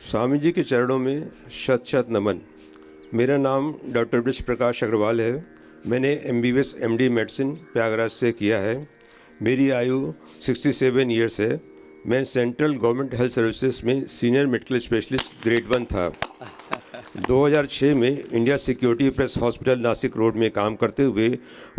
स्वामी जी के चरणों में शत शत नमन। मेरा नाम डॉक्टर वृक्ष प्रकाश अग्रवाल है। मैंने MBBS MD मेडिसिन प्रयागराज से किया है। मेरी आयु 67 ईयर्स है। मैं सेंट्रल गवर्नमेंट हेल्थ सर्विसेज में सीनियर मेडिकल स्पेशलिस्ट ग्रेड 1 था। 2006 में India security press hospital Nashik road में काम करते हुए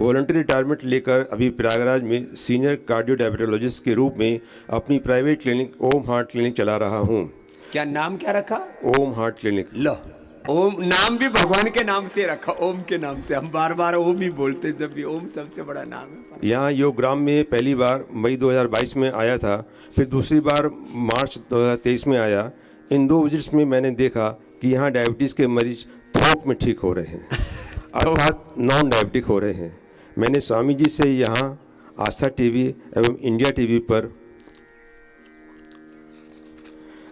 वॉलंटरी रिटायरमेंट लेकर अभी प्रयागराज में सीनियर कार्डियो डायबिटोलॉजिस्ट के रूप में अपनी प्राइवेट क्लिनिक ओम हार्ट क्लिनिक चला रहा हूँ। क्या नाम क्या रखा? ओम हार्ट क्लिनिक। लो, ओम नाम भी भगवान के नाम से रखा, ओम के नाम से। हम बार बार ओम ही बोलते, जब भी ओम सबसे बड़ा नाम है। यहाँ योगग्राम में पहली बार मई 2022 में आया था, फिर दूसरी बार मार्च 2023 में आया। इन 2 विजिट्स में मैंने देखा कि यहाँ डायबिटीज़ के मरीज थोक में ठीक हो रहे हैं, अर्थात नॉन डायबिटिक हो रहे हैं। मैंने स्वामी जी से यहाँ आस्था टीवी एवं इंडिया टीवी पर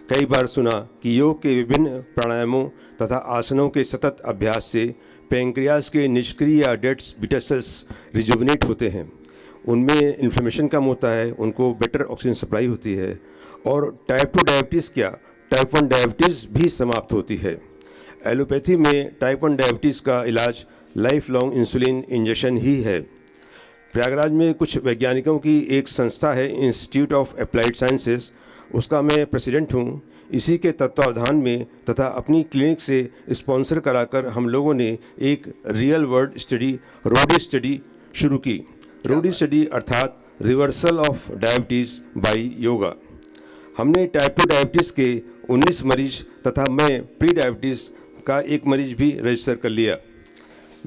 कई बार सुना कि योग के विभिन्न प्राणायामों तथा आसनों के सतत अभ्यास से पैंक्रियाज के निष्क्रिय या डेड बीटा सेल्स रिजुविनेट होते हैं, उनमें इन्फ्लेमेशन कम होता है, उनको बेटर ऑक्सीजन सप्लाई होती है और टाइप 2 डायबिटीज़ क्या टाइप 1 डायबिटीज़ भी समाप्त होती है। एलोपैथी में टाइप 1 डायबिटीज़ का इलाज लाइफ लॉन्ग इंसुलिन इंजेक्शन ही है। प्रयागराज में कुछ वैज्ञानिकों की एक संस्था है, इंस्टीट्यूट ऑफ अप्लाइड साइंसेज, उसका मैं प्रेसिडेंट हूँ। इसी के तत्वावधान में तथा अपनी क्लिनिक से स्पॉन्सर कराकर हम लोगों ने एक real world study RODY study शुरू की। रोडी स्टडी अर्थात reversal of diabetes by yoga. हमने टाइप 2 डायबिटीज़ के 19 मरीज तथा मैं प्री डायबिटीज़ का 1 मरीज भी रजिस्टर कर लिया।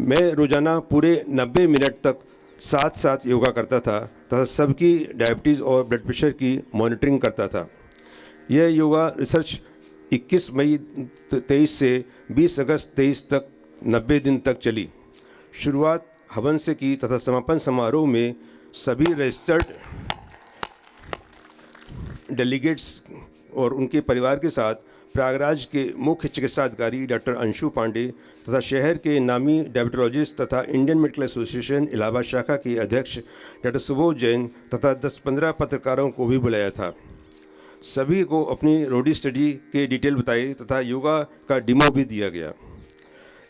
मैं रोज़ाना पूरे 90 मिनट तक साथ साथ योगा करता था तथा सबकी डायबिटीज़ और ब्लड प्रेशर की मॉनिटरिंग करता था। यह योगा रिसर्च 21 मई 23 से 20 अगस्त 23 तक 90 दिन तक चली। शुरुआत हवन से की तथा समापन समारोह में सभी रजिस्टर्ड डेलीगेट्स और उनके परिवार के साथ प्रयागराज के मुख्य चिकित्सा अधिकारी डॉक्टर अंशु पांडे तथा शहर के नामी डायबिटोलॉजिस्ट तथा इंडियन मेडिकल एसोसिएशन इलाहाबाद शाखा के अध्यक्ष डॉक्टर सुबोध जैन तथा 10-15 पत्रकारों को भी बुलाया था। सभी को अपनी रोडी स्टडी के डिटेल बताई तथा योगा का डिमो भी दिया गया।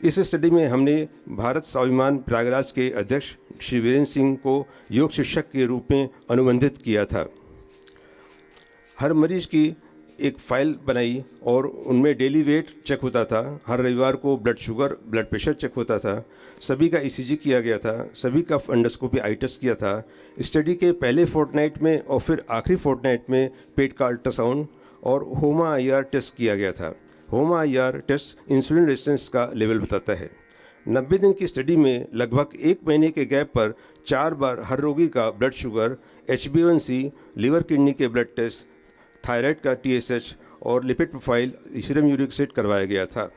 इस स्टडी में हमने भारत स्वाभिमान प्रयागराज के अध्यक्ष श्री वीरेंद्र सिंह को योग शिक्षक के रूप में अनुबंधित किया था। हर मरीज की एक फाइल बनाई और उनमें डेली वेट चेक होता था। हर रविवार को blood sugar blood pressure check होता था। सभी का ECG किया गया था। सभी का एंडोस्कोपी आई टेस्ट किया था। स्टडी के पहले फोर्टनाइट में और फिर आखिरी फोर्टनाइट में पेट का अल्ट्रासाउंड और होमा IR टेस्ट किया गया था। होमा IR टेस्ट इंसुलिन रेजिस्टेंस का लेवल बताता है। 90 दिन की स्टडी में लगभग 1 महीने के गैप पर 4 बार हर रोगी का blood sugar, HbA1c, liver kidney के ब्लड टेस्ट, थायराइड का TSH और lipid profile, serum uric acid करवाया गया था।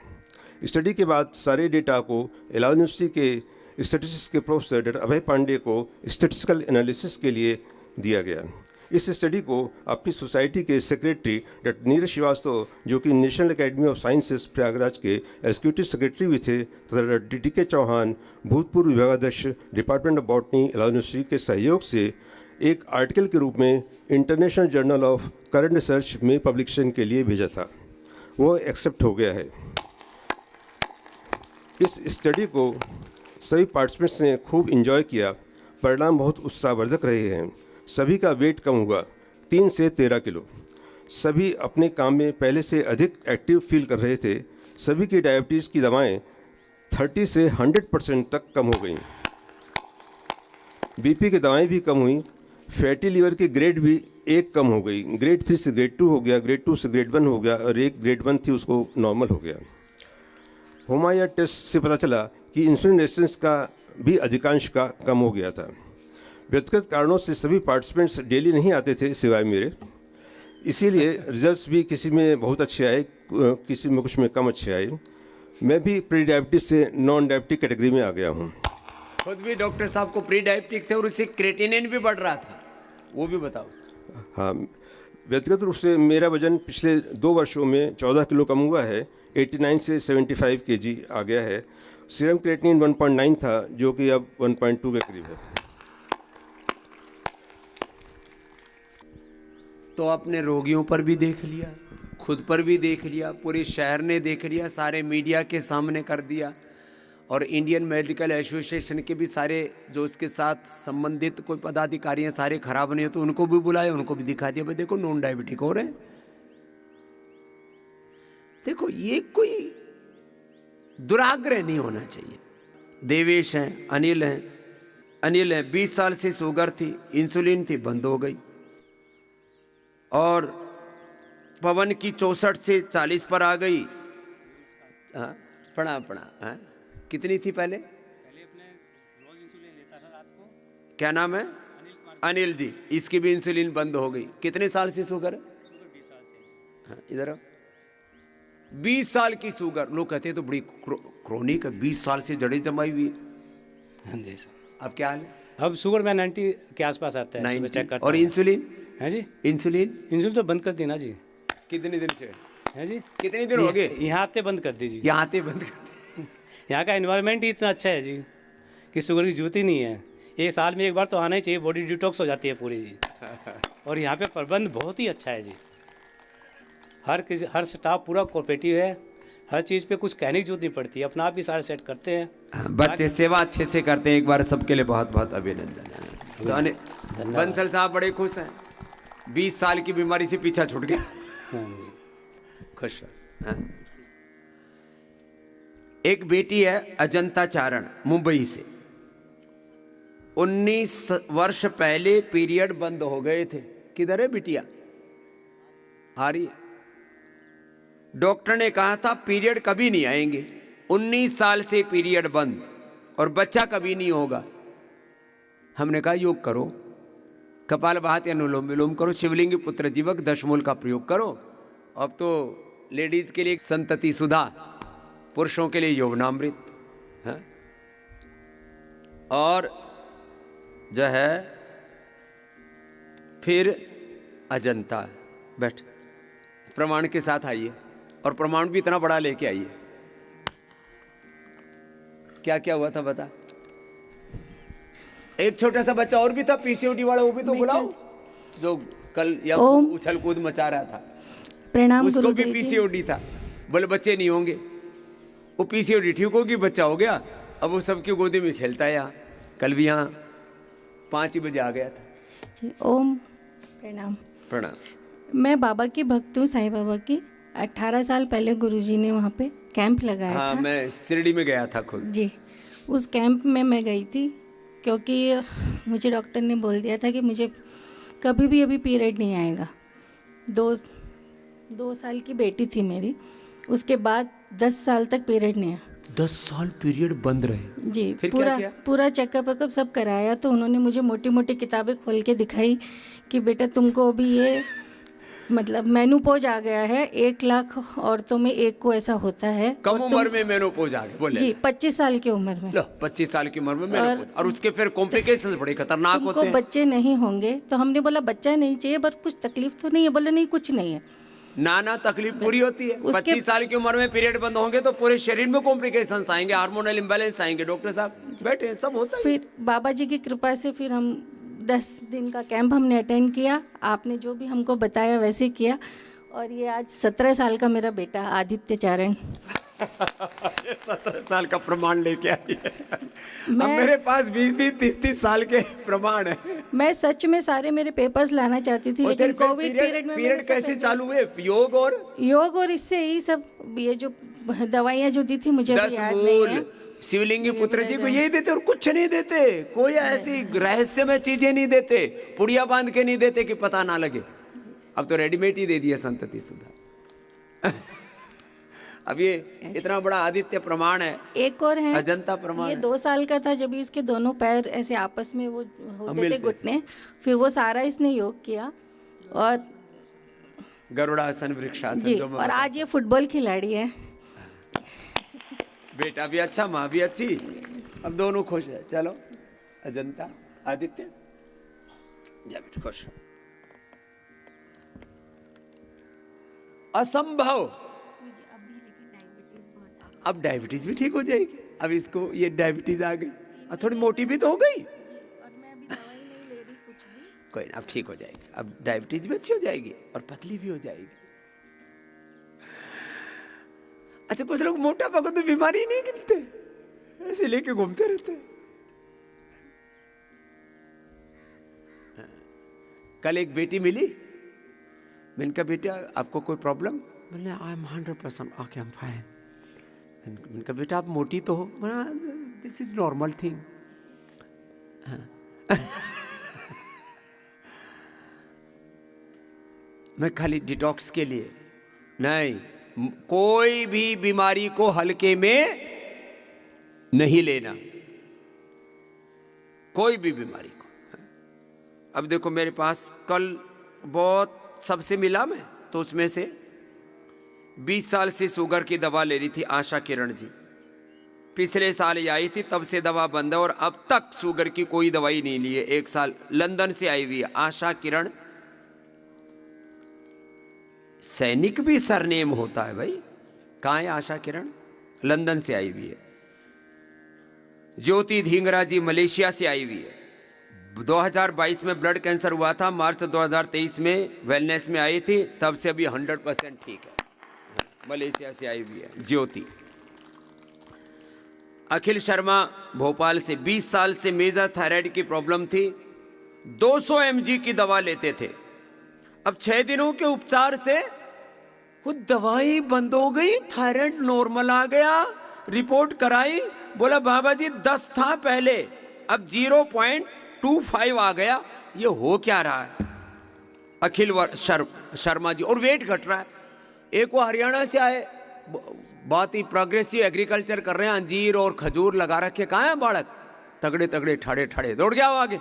स्टडी के बाद सारे डेटा को इलाहाबाद यूनिवर्सिटी के स्टैटिस्टिक्स के प्रोफेसर डॉक्टर अभय पांडे को स्टैटिस्टिकल एनालिसिस के लिए दिया गया। इस स्टडी को अपनी सोसाइटी के सेक्रेटरी डॉक्टर नीरज श्रीवास्तव, जो कि national academy of sciences Prayagraj के एग्जीक्यूटिव सेक्रेटरी भी थे, तथा DK चौहान, भूतपूर्व विभागाध्यक्ष department of botany Allahabad university के सहयोग से एक आर्टिकल के रूप में international journal of current research में पब्लिकेशन के लिए भेजा था। वो एक्सेप्ट हो गया है। इस स्टडी को सभी पार्टिसिपेंट्स ने खूब इंजॉय किया। परिणाम बहुत उत्साहवर्धक रहे हैं। सभी का वेट कम हुआ, 3 से 13 किलो। सभी अपने काम में पहले से अधिक एक्टिव फील कर रहे थे। सभी की डायबिटीज़ की दवाएं 30 से 100% तक कम हो गई। BP की दवाएं भी कम हुई। फैटी लीवर की ग्रेड भी 1 कम हो गई। ग्रेड 3 से ग्रेड 2 हो गया, ग्रेड 2 से ग्रेड 1 हो गया और एक ग्रेड 1 थी उसको नॉर्मल हो गया। होमा IR टेस्ट से पता चला कि इंसुलिन रेजिस्टेंस का भी अधिकांश का कम हो गया था। व्यक्तिगत कारणों से सभी पार्टिसिपेंट्स डेली नहीं आते थे सिवाय मेरे, इसीलिए रिजल्ट्स भी किसी में बहुत अच्छे आए, किसी में कुछ में कम अच्छे आए। मैं भी प्री डायबिटीज से नॉन डायबिटिक कैटेगरी में आ गया हूँ। खुद भी डॉक्टर साहब को प्री डायबिटिक थे और उससे क्रेटिनिन भी बढ़ रहा था, वो भी बताओ। हाँ, व्यक्तिगत रूप से मेरा वजन पिछले 2 वर्षों में 14 किलो कम हुआ है। 89 से 75 kg आ गया है। सीरम क्रेटिनिन 1.9 था, जो कि अब 1.2 के करीब है। तो आपने रोगियों पर भी देख लिया, खुद पर भी देख लिया, पूरे शहर ने देख लिया, सारे मीडिया के सामने कर दिया, और इंडियन मेडिकल एसोसिएशन के भी सारे जो उसके साथ संबंधित कोई पदाधिकारी हैं सारे खराब नहीं हो तो उनको भी बुलाए, उनको भी दिखा दिया भाई देखो नॉन डायबिटिक हो रहे हैं। देखो ये कोई दुराग्रह नहीं होना चाहिए। देवेश हैं, अनिल हैं 20 साल से शुगर थी, इंसुलिन थी, बंद हो गई। और पवन की 64 से 40 पर आ गई। हाँ, पढ़ा हाँ? कितनी थी पहले अपने रोज इंसुलिन लेता था रात को। क्या नाम है? अनिल जी। इसकी भी इंसुलिन बंद हो गई। कितने साल से शुगर है? शुगर 20 साल से। हाँ, इधर आओ। 20 साल की शुगर, लोग कहते हैं तो बड़ी क्रोनिक है, 20 साल से जड़ें जमाई हुई है। हाँ जी सर। अब क्या हाल है? अब शुगर में 90 के आसपास आता है, सुबह 90। चेक करता और हूँ। इंसुलिन? है जी, इंसुलिन तो बंद कर दी ना जी। कितने दिन से? है जी, कितने दिन हो गए? यहाँ आते बंद कर दीजिए। यहाँ आते बंद कर दे। यहाँ का एनवायरनमेंट ही इतना अच्छा है जी कि शुगर की जरूरत ही नहीं है। एक साल में एक बार तो आना ही चाहिए, बॉडी डिटॉक्स हो जाती है पूरी जी। और यहाँ पे प्रबंध बहुत ही अच्छा है जी। हर स्टाफ पूरा कोऑपरेटिव है, हर चीज़ पे कुछ कहने की जरूरत नहीं पड़ती, अपना आप ही सारे सेट करते हैं। बच्चे सेवा अच्छे से करते हैं। एक बार सबके लिए बहुत बहुत अभिनंदन है। बंसल साहब बड़े खुश हैं, 20 साल की बीमारी से पीछा छूट गया। खुश है। हाँ। एक बेटी है अजंता चारण, मुंबई से। 19 वर्ष पहले पीरियड बंद हो गए थे। किधर है बिटिया? आ रही है। डॉक्टर ने कहा था पीरियड कभी नहीं आएंगे। 19 साल से पीरियड बंद और बच्चा कभी नहीं होगा। हमने कहा योग करो, कपालभाति अनुलोम विलोम करो, शिवलिंग पुत्र जीवक दशमूल का प्रयोग करो। अब तो लेडीज के लिए संतति सुधा, पुरुषों के लिए यौवनामृत है। और जो है फिर अजंता। बैठ, प्रमाण के साथ आइए, और प्रमाण भी इतना बड़ा लेके आइए। क्या क्या हुआ था बता। एक छोटा सा बच्चा और भी था पीसीओडी वाला, वो भी तो बुलाओ, जो कल या उछल कूद मचा रहा था। प्रणाम उसको भी गुरुदेव जी। पीसीओडी था। बोले बच्चे नहीं होंगे। वो पीसीओडी ठीक होगी, बच्चा हो गया। अब वो सबकी गोदी में खेलता है। यहाँ कल भी यहाँ 5 ही बजे आ गया था। जी, ओम प्रणाम। प्रणाम। मैं बाबा की भक्त हूँ, साईं बाबा की। 18 साल पहले गुरुजी ने वहाँ पे कैंप लगाया हाँ, था। मैं शिरडी में गया था खुद। जी, उस कैंप में मैं गई थी क्योंकि मुझे डॉक्टर ने बोल दिया था कि मुझे कभी भी अभी पीरियड नहीं आएगा। 2 साल की बेटी थी मेरी, उसके बाद 10 साल तक पीरियड नहीं आया। 10 साल पीरियड बंद रहे। जी, फिर क्या किया? पूरा चेकअप वेकअप सब कराया तो उन्होंने मुझे मोटी मोटी किताबें खोल के दिखाई कि बेटा तुमको अभी ये मतलब मेनोपॉज आ गया है। 1 लाख औरतों में एक को ऐसा होता है। कम उम्र में मेनोपॉज आ गया। बोले जी, 25 साल की उम्र में। लो, 25 साल की उम्र में मेनोपॉज, और उसके फिर कॉम्प्लिकेशंस बड़े खतरनाक होते तुमको हैं। बच्चे नहीं होंगे। तो हमने बोला बच्चा नहीं चाहिए, बट कुछ तकलीफ तो नहीं है? बोले नहीं, कुछ नहीं है। नाना तकलीफ पूरी होती है। 25 साल की उम्र में पीरियड बंद होंगे तो पूरे शरीर में कॉम्प्लिकेशंस आएंगे, हार्मोनल इम्बैलेंस आएंगे। डॉक्टर साहब बैठे, सब होता है। फिर बाबा जी की कृपा से फिर हम 10 दिन का कैंप हमने अटेंड किया। आपने जो भी हमको बताया वैसे किया, और ये आज 17 साल का मेरा बेटा आदित्य चारण 17 साल का प्रमाण लेके आई है। अब मेरे पास 20-20, 30-30 साल के प्रमाण है। मैं सच में सारे मेरे पेपर्स लाना चाहती थी, लेकिन कोविड पीरियड में पीरियड कैसे चालू हुए? योग और इससे यही सब, ये जो दवाइयाँ जो दी थी मुझे अभी याद नहीं है। शिवलिंगी पुत्र जी को यही देते और कुछ नहीं देते। कोई ऐसी रहस्यमय चीजें नहीं देते, पुड़िया बांध के नहीं देते कि पता ना लगे। अब तो रेडीमेड ही दे दिया संतति सुधा। अब ये इतना बड़ा आदित्य प्रमाण है। एक और है अजंता प्रमाण। ये 2 साल का था जब इसके दोनों पैर ऐसे आपस में वो होते थे घुटने, फिर वो सारा इसने योग किया। और गरुड़ासन, वृक्षासन जी, जो और आज ये फुटबॉल खिलाड़ी है। बेटा भी अच्छा, माँ भी अच्छी, अब दोनों खुश है। चलो अजंता, आदित्य जा बेटा, खुश। असंभव। अब डायबिटीज भी ठीक हो जाएगी। अब इसको ये डायबिटीज आ गई, अब थोड़ी मोटी भी तो हो गई। कोई ना, अब ठीक हो जाएगी। अब डायबिटीज भी अच्छी हो जाएगी और पतली भी हो जाएगी। अच्छा, कुछ लोग मोटापा को तो बीमारी ही नहीं गिनते, ऐसे लेके घूमते रहते हैं। कल एक बेटी मिली, मैंने कहा बेटा आपको कोई प्रॉब्लम? बोले I am 100% okay, I am fine. मैंने कहा बेटा आप मोटी तो हो? बोला दिस इज नॉर्मल थिंग। मैं खाली डिटॉक्स के लिए नहीं, कोई भी बीमारी को हल्के में नहीं लेना, कोई भी बीमारी को। अब देखो मेरे पास कल बहुत सबसे मिला मैं, तो उसमें से 20 साल से शुगर की दवा ले रही थी आशा किरण जी। पिछले साल ही आई थी, तब से दवा बंद है और अब तक शुगर की कोई दवाई नहीं ली है। 1 साल लंदन से आई हुई है आशा किरण। सैनिक भी सरनेम होता है भाई। कहाँ है आशा किरण? लंदन से आई हुई है। ज्योति धिंगरा जी मलेशिया से आई हुई है। 2022 में ब्लड कैंसर हुआ था, मार्च 2023 में वेलनेस में आई थी, तब से अभी 100% ठीक है। मलेशिया से आई हुई है ज्योति। अखिल शर्मा भोपाल से 20 साल से मेजर थायराइड की प्रॉब्लम थी, 200 mg की दवा लेते थे। अब 6 दिनों के उपचार से वो दवाई बंद हो गई, थायराइड नॉर्मल आ गया। रिपोर्ट कराई, बोला बाबा जी 10 था पहले, अब 0.25 आ गया। ये हो क्या रहा है? अखिल शर्मा जी। और वेट घट रहा है। एक वो हरियाणा से आए, बहुत ही प्रोग्रेसिव एग्रीकल्चर कर रहे हैं, अंजीर और खजूर लगा रखे। कहाँ है बालक? तगड़े तगड़े ठाड़े ठाड़े, दौड़ गया वो आगे।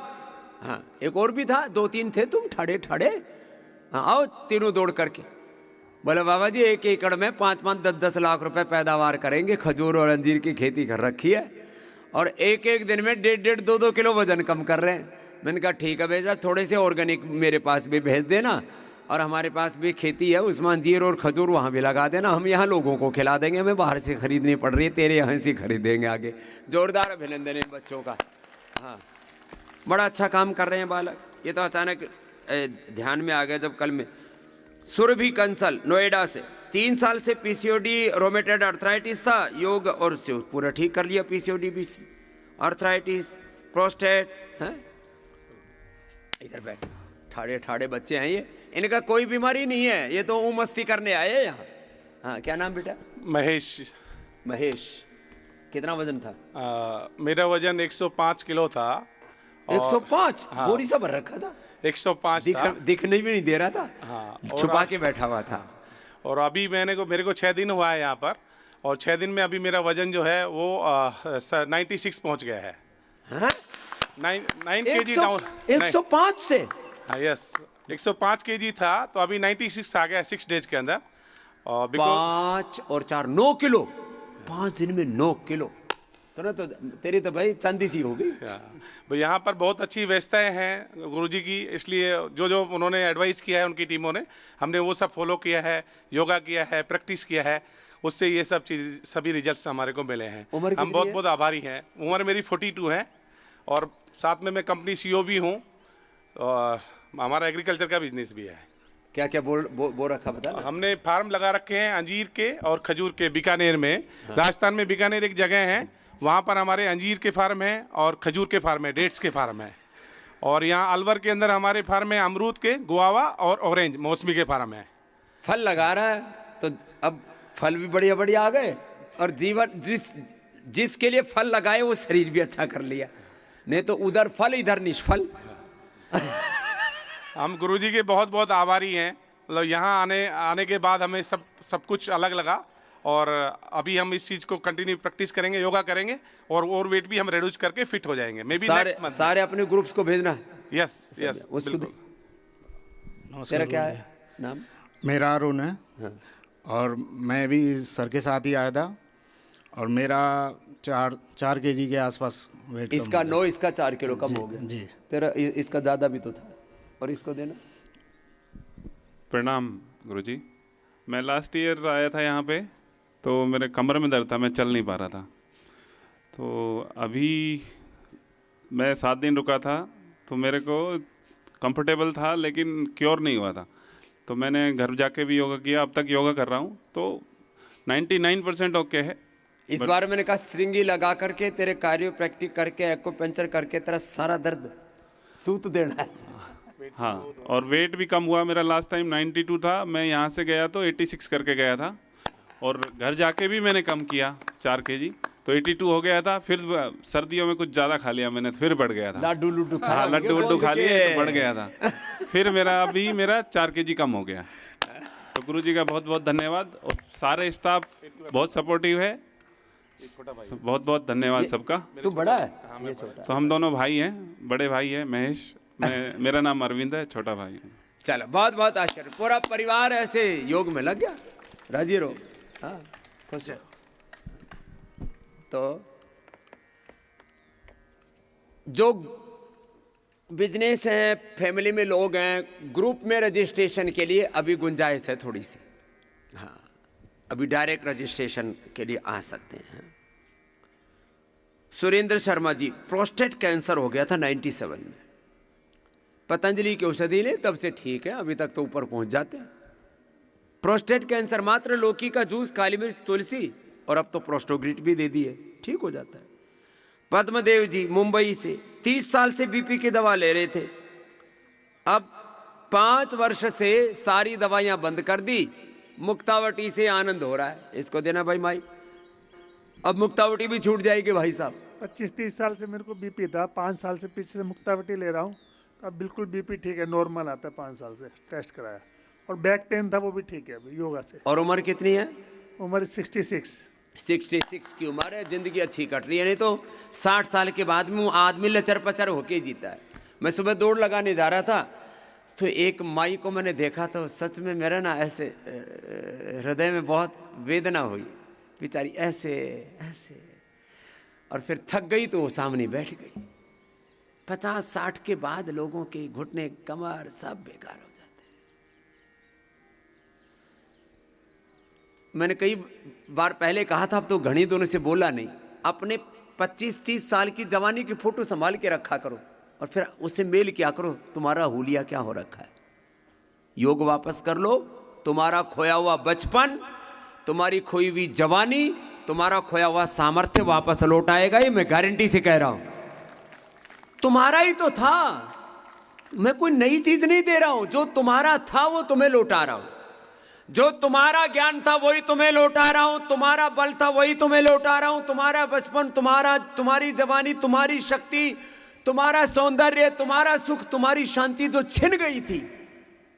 हाँ, एक और भी था, 2-3 थे तुम ठाड़े ठाड़े। हाँ, आओ तीनों दौड़ करके। बोले बाबा जी 1 एकड़ में 5-5, 10-10 लाख रुपए पैदावार करेंगे, खजूर और अंजीर की खेती कर रखी है, और एक दिन में 1.5-1.5, 2-2 किलो वजन कम कर रहे हैं। मैंने कहा ठीक है बेटा, थोड़े से ऑर्गेनिक मेरे पास भी भेज देना, और हमारे पास भी खेती है, उसमें अंजीर और खजूर वहाँ भी लगा देना, हम यहाँ लोगों को खिला देंगे, हमें बाहर से खरीदनी पड़ रही है, तेरे यहाँ से खरीदेंगे आगे। जोरदार अभिनंदन है बच्चों का। हाँ, बड़ा अच्छा काम कर रहे हैं बालक। ये तो अचानक ध्यान में आ गया जब कल में। सुरभि कंसल नोएडा से 3 साल से पीसीओडी रोमेटेड अर्थराइटिस था, योग और उससे पूरा ठीक कर लिया। पीसीओडी भी, अर्थराइटिस, प्रोस्टेट। हैं, इधर बैठ, ठाड़े ठाड़े बच्चे हैं ये, इनका कोई बीमारी नहीं है, ये तो मस्ती करने आए हैं यहाँ। हाँ, क्या नाम बेटा? महेश। महेश। कितना वजन था? मेरा वजन 105 किलो था। 105? हाँ। बोरी सा भर रखा था। 105 था। दिखने भी नहीं दे रहा था। हाँ, छुपा के बैठा हुआ था। और अभी मेरे को 6 दिन हुआ है यहाँ पर, और 6 दिन में अभी मेरा वजन जो है वो 96 पहुँच गया है। हाँ? 9 kg डाउन। 105 से? हाँ, यस, 105 kg था, तो अभी 96 आ गया 6 डेज के अंदर। और 5 और 4 9 किलो, 5 दिन में 9 किलो। तो तेरी तो भाई चांदी सी हो गई। तो यहाँ पर बहुत अच्छी व्यवस्थाएं हैं गुरुजी की, इसलिए जो उन्होंने एडवाइस किया है उनकी टीमों ने, हमने वो सब फॉलो किया है, योगा किया है, प्रैक्टिस किया है, उससे ये सब चीज, सभी रिजल्ट्स हमारे को मिले हैं। हम बहुत बहुत आभारी हैं। उम्र मेरी 42 है, और साथ में मैं कंपनी CEO भी हूँ, और हमारा एग्रीकल्चर का बिजनेस भी है। क्या क्या बोल रखा बता? हमने फार्म लगा रखे हैं अंजीर के और खजूर के, बीकानेर में। हाँ। राजस्थान में बीकानेर एक जगह है, वहाँ पर हमारे अंजीर के फार्म हैं और खजूर के फार्म है, डेट्स के फार्म है। और यहाँ अलवर के अंदर हमारे फार्म है अमरूद के, गुआवा और ऑरेंज मौसमी के फार्म है। फल लगा रहा है तो अब फल भी बढ़िया बढ़िया आ गए, और जीवन जिसके लिए फल लगाए वो शरीर भी अच्छा कर लिया, नहीं तो उधर फल इधर निष्फल। हम गुरुजी के बहुत बहुत आभारी हैं। मतलब यहाँ आने के बाद हमें सब कुछ अलग लगा, और अभी हम इस चीज़ को कंटिन्यू प्रैक्टिस करेंगे, योगा करेंगे, और वेट भी हम रिड्यूस करके फिट हो जाएंगे। मे बी सारे अपने ग्रुप्स को भेजना। यस यस, तेरा क्या है नाम? मेरा अरुण है। हाँ। और मैं भी सर के साथ ही आया था, और मेरा 4 kg के आसपास वेट। इसका 9, इसका 4 किलो कम हो गया जी। तेरा इसका ज़्यादा भी तो था, और इसको देना। प्रणाम गुरुजी। मैं लास्ट ईयर आया था यहाँ पे, तो मेरे कमर में दर्द था, मैं चल नहीं पा रहा था। तो अभी मैं 7 दिन रुका था, तो मेरे को कंफर्टेबल था, लेकिन क्योर नहीं हुआ था। तो मैंने घर जाके भी योगा किया, अब तक योगा कर रहा हूँ, तो 99% ओके है। इस बार मैंने कहा श्रृंगी लगा करके तेरे कार्यो प्रैक्टिस करके एक्यूपंक्चर करके तेरा सारा दर्द सूत देना है। हाँ, और वेट भी कम हुआ मेरा। लास्ट टाइम 92 था, मैं यहाँ से गया तो 86 करके गया था, और घर जाके भी मैंने कम किया 4 kg, तो 82 हो गया था। फिर सर्दियों में कुछ ज़्यादा खा लिया मैंने, फिर बढ़ गया था। लड्डू लुड्डू हाँ, लड्डू खा लिए तो बढ़ गया था। फिर मेरा 4 kg कम हो गया। तो गुरुजी का बहुत बहुत धन्यवाद, और सारे स्टाफ बहुत सपोर्टिव है। बहुत बहुत धन्यवाद सबका। तू बड़ा है, ये छोटा। तो हम दोनों भाई हैं, बड़े भाई है महेश, मेरा नाम अरविंद है, छोटा भाई है। चलो, बहुत बहुत आश्चर्य, पूरा परिवार ऐसे योग में लग गया। राजी रहो, हाँ, खुश हो। तो जो बिजनेस है, फैमिली में लोग हैं, ग्रुप में रजिस्ट्रेशन के लिए अभी गुंजाइश है थोड़ी सी। हाँ, अभी डायरेक्ट रजिस्ट्रेशन के लिए आ सकते हैं। सुरेंद्र शर्मा जी, प्रोस्टेट कैंसर हो गया था 97 में। पतंजलि की औषधि ले, तब से ठीक है, अभी तक तो ऊपर पहुंच जाते हैं। प्रोस्टेट कैंसर मात्र लौकी का जूस, काली मिर्च, तुलसी, और अब तो प्रोस्टोग्रिट भी दे दिए, ठीक हो जाता है। पद्मदेव जी मुंबई से 30 साल से बीपी की दवा ले रहे थे, अब 5 वर्ष से सारी दवाइयां बंद कर दी, मुक्तावटी से आनंद हो रहा है। इसको देना भाई माई, अब मुक्तावटी भी छूट जाएगी भाई साहब। 25-30 साल से मेरे को बीपी था, 5 साल से पीछे से मुक्तावटी ले रहा हूँ, अब बिल्कुल बीपी ठीक है, नॉर्मल आता है। 5 साल से टेस्ट कराया, और बैक पेन था वो भी ठीक है अभी योगा से। और उम्र कितनी है? उम्र 66 की उम्र है, जिंदगी अच्छी कट रही है। नहीं तो 60 साल के बाद में आदमी लचर पचर होके जीता है। मैं सुबह दौड़ लगाने जा रहा था, तो एक माई को मैंने देखा, तो सच में मेरा ना ऐसे हृदय में बहुत वेदना हुई, बेचारी ऐसे ऐसे, और फिर थक गई तो वो सामने बैठ गई। 50-60 के बाद लोगों के घुटने, कमर सब बेकार हो जाते हैं। मैंने कई बार पहले कहा था, अब तो घड़ी दोनों से बोला नहीं, अपने 25-30 साल की जवानी की फोटो संभाल के रखा करो, और फिर उससे मेल क्या करो, तुम्हारा हुलिया क्या हो रखा है। योग वापस कर लो, तुम्हारा खोया हुआ बचपन, तुम्हारी खोई हुई जवानी, तुम्हारा खोया हुआ सामर्थ्य वापस लौट आएगा, ये मैं गारंटी से कह रहा हूं। तुम्हारा ही तो था, मैं कोई नई चीज नहीं दे रहा हूं, जो तुम्हारा था वो तुम्हें लौटा रहा हूं। जो तुम्हारा ज्ञान था वही तुम्हें लौटा रहा हूं, तुम्हारा बल था वही तुम्हें लौटा रहा हूं, तुम्हारा बचपन, तुम्हारी जवानी, तुम्हारी शक्ति, तुम्हारा सौंदर्य, तुम्हारा सुख, तुम्हारी शांति जो छिन गई थी,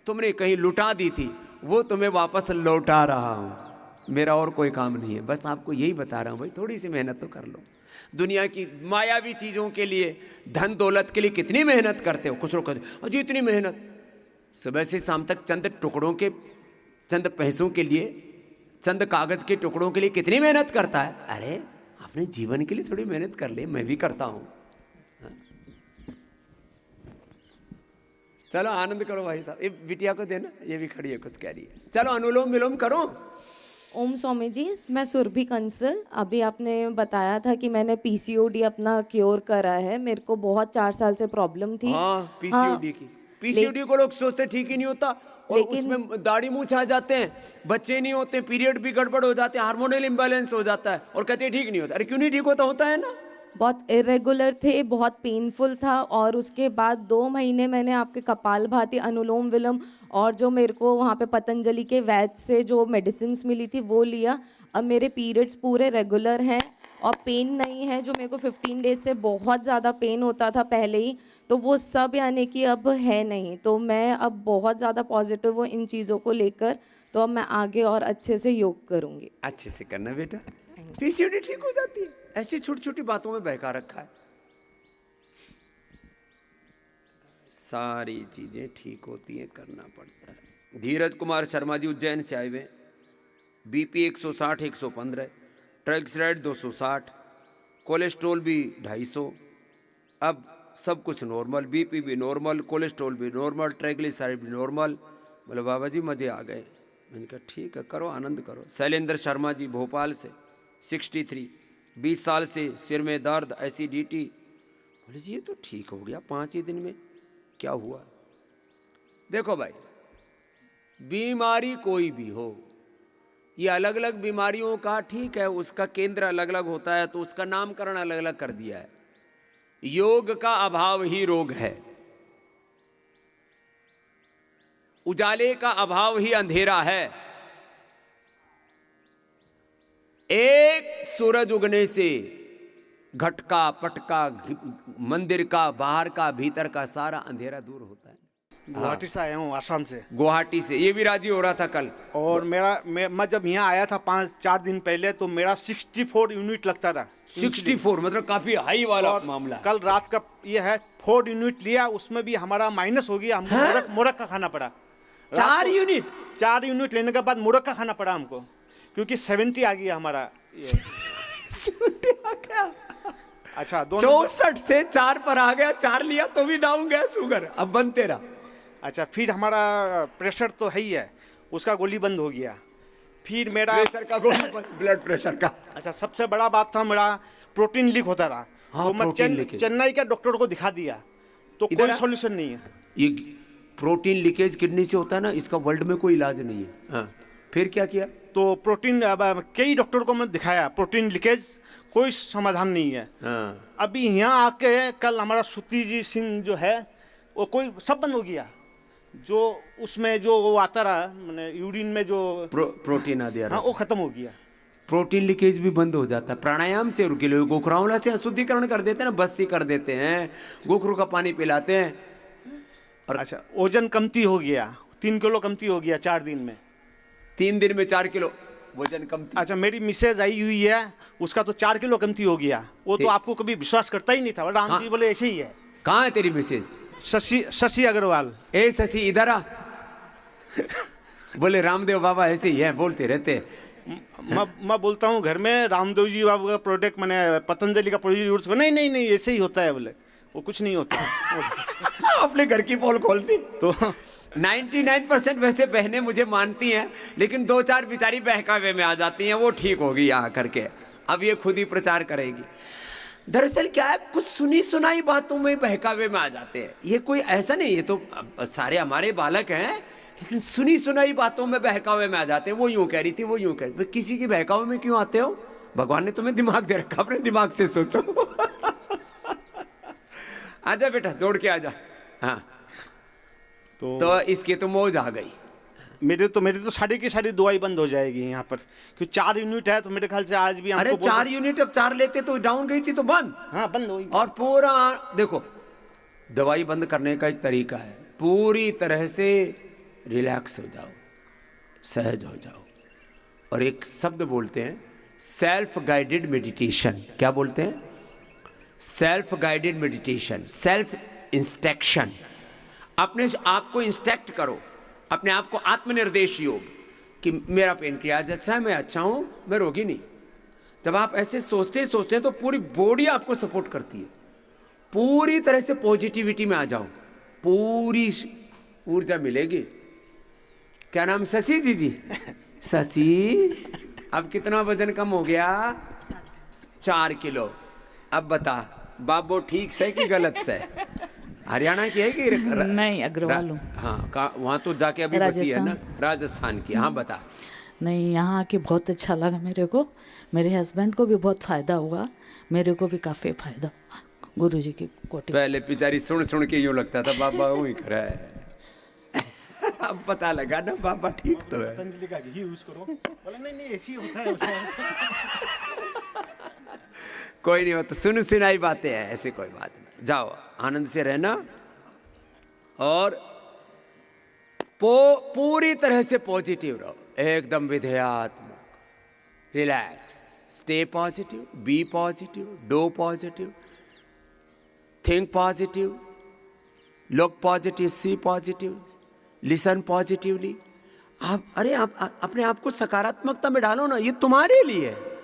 तुमने कहीं लुटा दी थी, वो तुम्हें वापस लौटा रहा हूं। मेरा और कोई काम नहीं है, बस आपको यही बता रहा हूं भाई, थोड़ी सी मेहनत तो कर लो। दुनिया की मायावी चीजों के लिए, धन दौलत के लिए कितनी मेहनत करते हो। कुछ लोग कहते हैं अजी इतनी मेहनत, सुबह से शाम तक चंद टुकड़ों के, चंद पैसों के लिए, चंद कागज के टुकड़ों के लिए कितनी मेहनत करता है। अरे अपने जीवन के लिए थोड़ी मेहनत कर ले, मैं भी करता हूं। चलो आनंद करो भाई साहब, ये बिटिया को देना, ये भी खड़ी है, कुछ कह रही है। चलो अनुलोम विलोम करो। ओम स्वामी जी, मैं सुरभि कंसल। अभी आपने बताया था कि मैंने पीसीओडी अपना क्योर करा है। मेरे को बहुत 4 साल से प्रॉब्लम थी। हाँ, पीसीओडी की, पीसीओडी को लोग सोचते ठीक ही नहीं होता, और उसमें दाढ़ी मूंछ आ जाते हैं, बच्चे नहीं होते, पीरियड भी गड़बड़ हो जाते हैं, हार्मोनल इम्बैलेंस हो जाता है, और कहते हैं ठीक नहीं होता। अरे क्यों नहीं ठीक होता? होता है ना। बहुत इरेगुलर थे, बहुत पेनफुल था, और उसके बाद 2 महीने मैंने आपके कपालभाति, अनुलोम विलोम, और जो मेरे को वहाँ पे पतंजलि के वैद्य से जो मेडिसिन्स मिली थी वो लिया। अब मेरे पीरियड्स पूरे रेगुलर हैं और पेन नहीं है, जो मेरे को 15 डेज से बहुत ज़्यादा पेन होता था पहले ही, तो वो सब यानी कि अब है नहीं। तो मैं अब बहुत ज़्यादा पॉजिटिव हूँ इन चीज़ों को लेकर, तो अब मैं आगे और अच्छे से योग करूँगी। अच्छे से करना बेटा, पीसीओडी ठीक हो जाती है। ऐसी छोटी छोटी बातों में बहका रखा है, सारी चीजें ठीक होती हैं, करना पड़ता है। धीरज कुमार शर्मा जी उज्जैन से आए हुए, बीपी 160, 115, ट्राइग्लिसराइड 260, कोलेस्ट्रॉल भी 250, अब सब कुछ नॉर्मल, बीपी भी नॉर्मल, कोलेस्ट्रॉल भी नॉर्मल, ट्राइग्लिसराइड भी नॉर्मल। बोले बाबा जी मजे आ गए। मैंने कहा ठीक है, करो आनंद करो। शैलेंद्र शर्मा जी भोपाल से 63, 20 साल से सिर में दर्द, एसिडिटी। बोले जी ये तो ठीक हो गया 5 ही दिन में, क्या हुआ? देखो भाई, बीमारी कोई भी हो, ये अलग अलग बीमारियों का ठीक है, उसका केंद्र अलग अलग होता है तो उसका नामकरण अलग अलग कर दिया है। योग का अभाव ही रोग है, उजाले का अभाव ही अंधेरा है। एक सूरज उगने से घटका पटका मंदिर का, बाहर का, भीतर का सारा अंधेरा दूर होता है। गुवाहाटी से आया हूँ, आसाम से। गुवाहाटी से, ये भी राजी हो रहा था कल। और मैं जब यहाँ आया था 5-4 दिन पहले तो मेरा 64 यूनिट लगता था। 64 मतलब काफी हाई वाला मामला। कल रात का ये है 4 यूनिट लिया, उसमें भी हमारा माइनस हो गया। हमको मोरक का खाना पड़ा। 4 यूनिट? 4 यूनिट लेने के बाद मोरक का खाना पड़ा हमको, क्योंकि 70 आ गया हमारा। 70 आ गया? अच्छा, 64 से 4 पर आ गया। 4 लिया तो भी डाउन गया शुगर, अब बंद तेरा। अच्छा, फिर हमारा प्रेशर तो है ही है, उसका गोली बंद हो गया। फिर मेरा प्रेशर का गोली बंद, ब्लड प्रेशर का। अच्छा, सबसे बड़ा बात था मेरा प्रोटीन लीक होता रहा। हाँ, तो मैं चेन्नई के डॉक्टर को दिखा दिया तो कोई सॉल्यूशन नहीं है। ये प्रोटीन लीकेज किडनी से होता है ना, इसका वर्ल्ड में कोई इलाज नहीं है। हाँ, फिर क्या किया? तो प्रोटीन, कई डॉक्टर को मैं दिखाया, प्रोटीन लीकेज कोई समाधान नहीं है। हाँ। अभी यहाँ आके कल हमारा सुती जी सिंह जो है वो कोई सब बंद हो गया। जो उसमें जो वो आता रहा, मैंने यूरिन में जो प्रोटीन आ दिया, हाँ, वो खत्म हो गया। प्रोटीन लीकेज भी बंद हो जाता है। प्राणायाम से रुके लोग गोखरावला से शुद्धिकरण कर देते हैं ना, बस्ती कर देते हैं, गोखरू का पानी पिलाते हैं। और अच्छा, वजन कमती हो गया, 3 किलो कमती हो गया 4 दिन में। 3 दिन में 4 किलो वजन कमती। अच्छा, मेरी मिसेज आई हुई है, उसका तो 4 किलो कमती हो गया। वो तो आपको कभी विश्वास करता ही नहीं था, राम जी बोले ऐसे ही है। कहाँ है तेरी मिसेज? शशि अग्रवाल। ए शशि, इधर आ। बोले रामदेव बाबा ऐसे ही है, बोलते रहते। मैं बोलता हूँ घर में रामदेव जी बाबा का प्रोडक्ट, मैंने पतंजलि का प्रोडक्ट, नहीं ऐसे ही होता है। बोले वो कुछ नहीं होता। अपने घर की पोल खोल दी तो 99% वैसे बहनें मुझे मानती हैं, लेकिन 2-4 बेचारी बहकावे में आ जाती हैं। वो ठीक होगी यहाँ करके, अब ये खुद ही प्रचार करेगी। दरअसल क्या है, कुछ सुनी सुनाई बातों में बहकावे में आ जाते हैं। ये कोई ऐसा नहीं, ये तो सारे हमारे बालक हैं, लेकिन सुनी सुनाई बातों में बहकावे में आ जाते हैं। वो यूं कह रही थी, वो यूं कह रही थी। किसी की बहकावे में क्यों आते हो? भगवान ने तुम्हें दिमाग दे रखा, अपने दिमाग से सोचो। आजा बेटा, दौड़ के आजा। हाँ, तो इसकी तो मौज आ गई। मेरी तो सारी की सारी दवाई बंद हो जाएगी यहाँ पर, क्योंकि 4 यूनिट है। तो मेरे ख्याल से आज भी अरे 4 यूनिट, अब 4 लेते तो डाउन गई थी तो बंद। हाँ, बंद हो गई। और पूरा देखो, दवाई बंद करने का एक तरीका है, पूरी तरह से रिलैक्स हो जाओ, सहज हो जाओ। और एक शब्द बोलते हैं, सेल्फ गाइडेड मेडिटेशन। क्या बोलते हैं? Self guided meditation, self instruction. अपने आप को इंस्ट्रक्ट करो, अपने आप को आत्मनिर्देश योग, कि मेरा पेनक्रियाज अच्छा है, मैं अच्छा हूं, मैं रोगी नहीं। जब आप ऐसे सोचते हैं तो पूरी बॉडी आपको सपोर्ट करती है। पूरी तरह से पॉजिटिविटी में आ जाओ, पूरी ऊर्जा मिलेगी। क्या नाम? शशि जी। शशि, अब कितना वजन कम हो गया? 4 किलो। अब बता, बाबो ठीक से कि गलत से? हरियाणा की है कि नहीं, अग्रवाल हूँ। हाँ, वहाँ तो जाके अभी बसी है ना, राजस्थान की। हाँ बता। नहीं, यहाँ आके बहुत अच्छा लगा मेरे को। मेरे हस्बैंड को भी बहुत फायदा हुआ, मेरे को भी काफी फायदा गुरुजी की कोटि। पहले बेचारी सुन के यूं लगता था बाबा वही करा है। अब पता लगा ना, बाबा ठीक तो है। पतंजलि का घी यूज करो। बोले नहीं ऐसे ही होता है। कोई नहीं, तो सुन सुनाई बातें हैं, ऐसी कोई बात नहीं। जाओ, आनंद से रहना और पूरी तरह से पॉजिटिव रहो, एकदम विधेयात्मक, relax, stay positive, be positive, do positive, think positive, look positive, see positive, listen positively. आप अपने आप को सकारात्मकता में डालो ना, ये तुम्हारे लिए है।